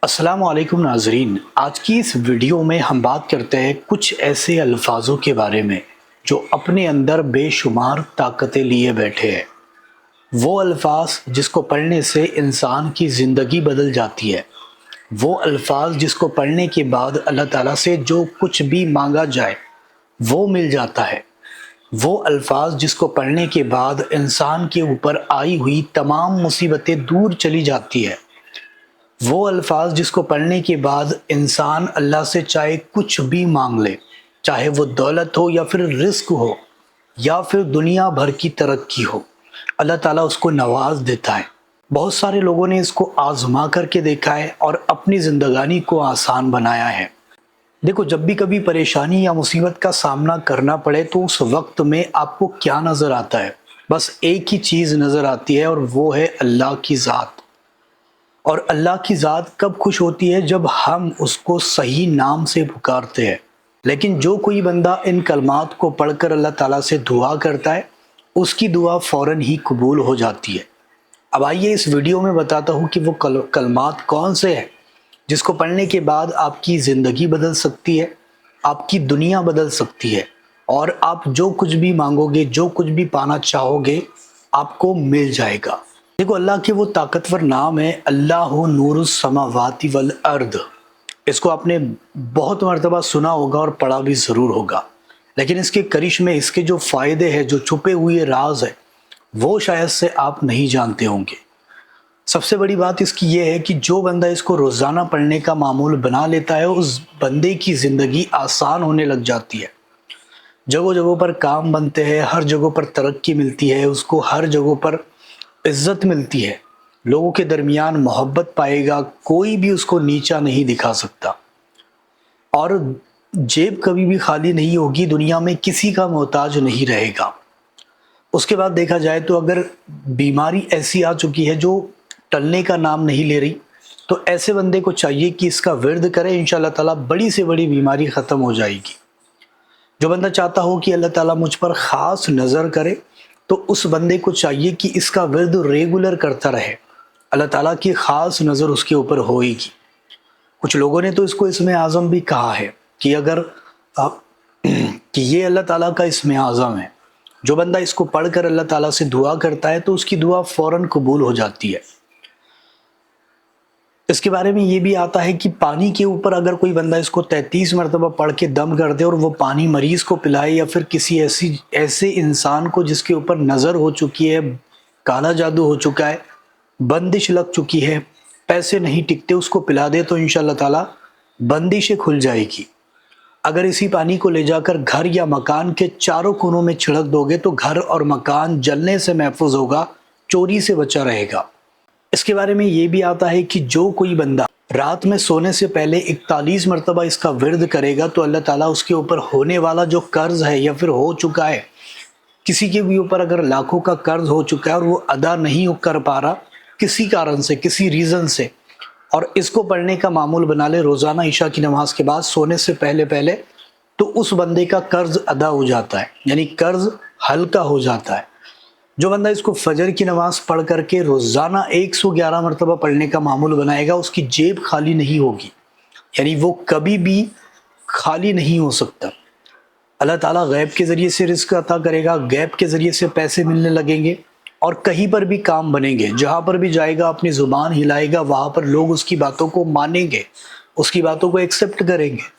السلام علیکم ناظرین، آج کی اس ویڈیو میں ہم بات کرتے ہیں کچھ ایسے الفاظوں کے بارے میں جو اپنے اندر بے شمار طاقتیں لیے بیٹھے ہیں۔ وہ الفاظ جس کو پڑھنے سے انسان کی زندگی بدل جاتی ہے، وہ الفاظ جس کو پڑھنے کے بعد اللہ تعالیٰ سے جو کچھ بھی مانگا جائے وہ مل جاتا ہے، وہ الفاظ جس کو پڑھنے کے بعد انسان کے اوپر آئی ہوئی تمام مصیبتیں دور چلی جاتی ہے، وہ الفاظ جس کو پڑھنے کے بعد انسان اللہ سے چاہے کچھ بھی مانگ لے، چاہے وہ دولت ہو یا پھر رزق ہو یا پھر دنیا بھر کی ترقی ہو، اللہ تعالیٰ اس کو نواز دیتا ہے۔ بہت سارے لوگوں نے اس کو آزما کر کے دیکھا ہے اور اپنی زندگانی کو آسان بنایا ہے۔ دیکھو، جب بھی کبھی پریشانی یا مصیبت کا سامنا کرنا پڑے تو اس وقت میں آپ کو کیا نظر آتا ہے؟ بس ایک ہی چیز نظر آتی ہے اور وہ ہے اللہ کی ذات۔ اور اللہ کی ذات کب خوش ہوتی ہے؟ جب ہم اس کو صحیح نام سے پکارتے ہیں۔ لیکن جو کوئی بندہ ان کلمات کو پڑھ کر اللہ تعالیٰ سے دعا کرتا ہے، اس کی دعا فوراً ہی قبول ہو جاتی ہے۔ اب آئیے اس ویڈیو میں بتاتا ہوں کہ وہ کلمات کون سے ہیں جس کو پڑھنے کے بعد آپ کی زندگی بدل سکتی ہے، آپ کی دنیا بدل سکتی ہے، اور آپ جو کچھ بھی مانگو گے، جو کچھ بھی پانا چاہو گے، آپ کو مل جائے گا۔ دیکھو، اللہ کے وہ طاقتور نام ہے، اللہ نور السماوات والارض۔ اس کو آپ نے بہت مرتبہ سنا ہوگا اور پڑھا بھی ضرور ہوگا، لیکن اس کے کرشمے، اس کے جو فائدے ہیں، جو چھپے ہوئے راز ہیں، وہ شاید سے آپ نہیں جانتے ہوں گے۔ سب سے بڑی بات اس کی یہ ہے کہ جو بندہ اس کو روزانہ پڑھنے کا معمول بنا لیتا ہے، اس بندے کی زندگی آسان ہونے لگ جاتی ہے۔ جگہوں جگہوں پر کام بنتے ہیں، ہر جگہوں پر ترقی ملتی ہے، اس کو ہر جگہوں پر عزت ملتی ہے، لوگوں کے درمیان محبت پائے گا، کوئی بھی اس کو نیچا نہیں دکھا سکتا، اور جیب کبھی بھی خالی نہیں ہوگی، دنیا میں کسی کا محتاج نہیں رہے گا۔ اس کے بعد دیکھا جائے تو اگر بیماری ایسی آ چکی ہے جو ٹلنے کا نام نہیں لے رہی، تو ایسے بندے کو چاہیے کہ اس کا ورد کرے، انشاءاللہ تعالیٰ بڑی سے بڑی بیماری ختم ہو جائے گی۔ جو بندہ چاہتا ہو کہ اللہ تعالیٰ مجھ پر خاص نظر کرے، تو اس بندے کو چاہیے کہ اس کا ورد ریگولر کرتا رہے، اللہ تعالیٰ کی خاص نظر اس کے اوپر ہوئے گی۔ کچھ لوگوں نے تو اس کو اسم اعظم بھی کہا ہے کہ اگر کہ یہ اللہ تعالیٰ کا اسم اعظم ہے، جو بندہ اس کو پڑھ کر اللہ تعالیٰ سے دعا کرتا ہے تو اس کی دعا فوراً قبول ہو جاتی ہے۔ اس کے بارے میں یہ بھی آتا ہے کہ پانی کے اوپر اگر کوئی بندہ اس کو 33 مرتبہ پڑھ کے دم کر دے اور وہ پانی مریض کو پلائے، یا پھر کسی ایسے انسان کو جس کے اوپر نظر ہو چکی ہے، کالا جادو ہو چکا ہے، بندش لگ چکی ہے، پیسے نہیں ٹکتے، اس کو پلا دے تو انشاءاللہ تعالیٰ بندشیں کھل جائے گی۔ اگر اسی پانی کو لے جا کر گھر یا مکان کے چاروں کونوں میں چھڑک دو گے تو گھر اور مکان جلنے سے محفوظ ہوگا، چوری سے بچا رہے گا۔ اس کے بارے میں یہ بھی آتا ہے کہ جو کوئی بندہ رات میں سونے سے پہلے 41 مرتبہ اس کا ورد کرے گا تو اللہ تعالیٰ اس کے اوپر ہونے والا جو قرض ہے یا پھر ہو چکا ہے، کسی کے بھی اوپر اگر لاکھوں کا قرض ہو چکا ہے اور وہ ادا نہیں کر پا رہا کسی کارن سے، کسی ریزن سے، اور اس کو پڑھنے کا معمول بنا لے روزانہ عشاء کی نماز کے بعد سونے سے پہلے، تو اس بندے کا قرض ادا ہو جاتا ہے، یعنی قرض ہلکا ہو جاتا ہے۔ جو بندہ اس کو فجر کی نماز پڑھ کر کے روزانہ 111 مرتبہ پڑھنے کا معمول بنائے گا، اس کی جیب خالی نہیں ہوگی، یعنی وہ کبھی بھی خالی نہیں ہو سکتا۔ اللہ تعالیٰ غیب کے ذریعے سے رزق عطا کرے گا، غیب کے ذریعے سے پیسے ملنے لگیں گے، اور کہیں پر بھی کام بنیں گے، جہاں پر بھی جائے گا اپنی زبان ہلائے گا، وہاں پر لوگ اس کی باتوں کو مانیں گے، اس کی باتوں کو ایکسیپٹ کریں گے۔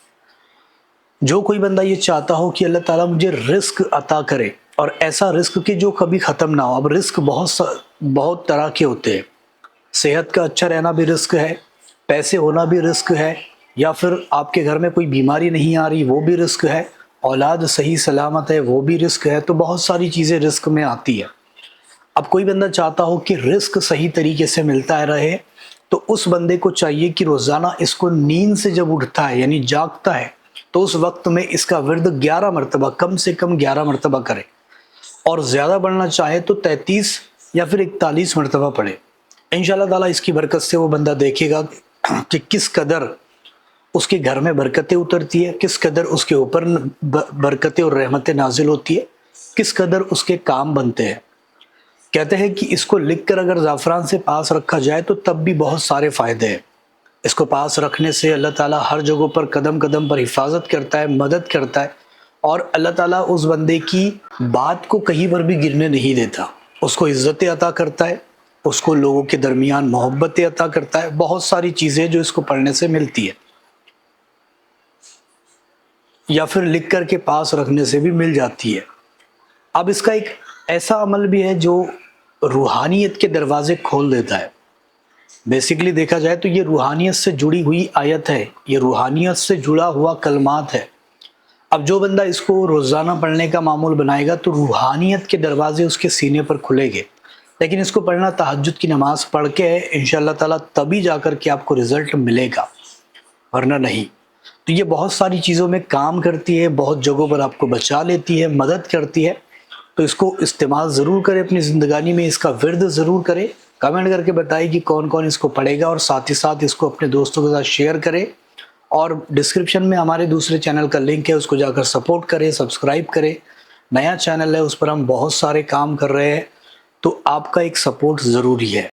جو کوئی بندہ یہ چاہتا ہو کہ اللہ تعالیٰ مجھے رزق عطا کرے، اور ایسا رزق کہ جو کبھی ختم نہ ہو۔ اب رزق بہت طرح کے ہوتے ہیں، صحت کا اچھا رہنا بھی رزق ہے، پیسے ہونا بھی رزق ہے، یا پھر آپ کے گھر میں کوئی بیماری نہیں آ رہی وہ بھی رزق ہے، اولاد صحیح سلامت ہے وہ بھی رزق ہے، تو بہت ساری چیزیں رزق میں آتی ہے۔ اب کوئی بندہ چاہتا ہو کہ رزق صحیح طریقے سے ملتا رہے، تو اس بندے کو چاہیے کہ روزانہ اس کو نیند سے جب اٹھتا ہے، یعنی جاگتا ہے، تو اس وقت میں اس کا ورد 11 مرتبہ، کم سے کم 11 مرتبہ کرے، اور زیادہ بڑھنا چاہے تو 33 یا پھر 41 مرتبہ پڑھے۔ انشاءاللہ تعالیٰ اس کی برکت سے وہ بندہ دیکھے گا کہ کس قدر اس کے گھر میں برکتیں اترتی ہے، کس قدر اس کے اوپر برکتیں اور رحمتیں نازل ہوتی ہے، کس قدر اس کے کام بنتے ہیں۔ کہتے ہیں کہ اس کو لکھ کر اگر زعفران سے پاس رکھا جائے تو تب بھی بہت سارے فائدے ہیں۔ اس کو پاس رکھنے سے اللہ تعالیٰ ہر جگہوں پر قدم قدم پر حفاظت کرتا ہے، مدد کرتا ہے، اور اللہ تعالیٰ اس بندے کی بات کو کہیں پر بھی گرنے نہیں دیتا، اس کو عزتیں عطا کرتا ہے، اس کو لوگوں کے درمیان محبتیں عطا کرتا ہے، بہت ساری چیزیں جو اس کو پڑھنے سے ملتی ہے، یا پھر لکھ کر کے پاس رکھنے سے بھی مل جاتی ہے۔ اب اس کا ایک ایسا عمل بھی ہے جو روحانیت کے دروازے کھول دیتا ہے۔ بیسیکلی دیکھا جائے تو یہ روحانیت سے جڑی ہوئی آیت ہے، یہ روحانیت سے جڑا ہوا کلمات ہے۔ اب جو بندہ اس کو روزانہ پڑھنے کا معمول بنائے گا تو روحانیت کے دروازے اس کے سینے پر کھلے گے، لیکن اس کو پڑھنا تہجد کی نماز پڑھ کے ہے، انشاءاللہ تعالیٰ تبھی جا کر کے آپ کو رزلٹ ملے گا، ورنہ نہیں۔ تو یہ بہت ساری چیزوں میں کام کرتی ہے، بہت جگہوں پر آپ کو بچا لیتی ہے، مدد کرتی ہے، تو اس کو استعمال ضرور کرے اپنی زندگانی میں، اس کا ورد ضرور کرے، کمنٹ کر کے بتائے کہ کون کون اس کو پڑھے گا، اور ساتھ ہی ساتھ اس کو اپنے دوستوں کے ساتھ شیئر کرے، اور ڈسکرپشن میں ہمارے دوسرے چینل کا لنک ہے، اس کو جا کر سپورٹ کرے، سبسکرائب کرے۔ نیا چینل ہے، اس پر ہم بہت سارے کام کر رہے ہیں، تو آپ کا ایک سپورٹ ضروری ہے۔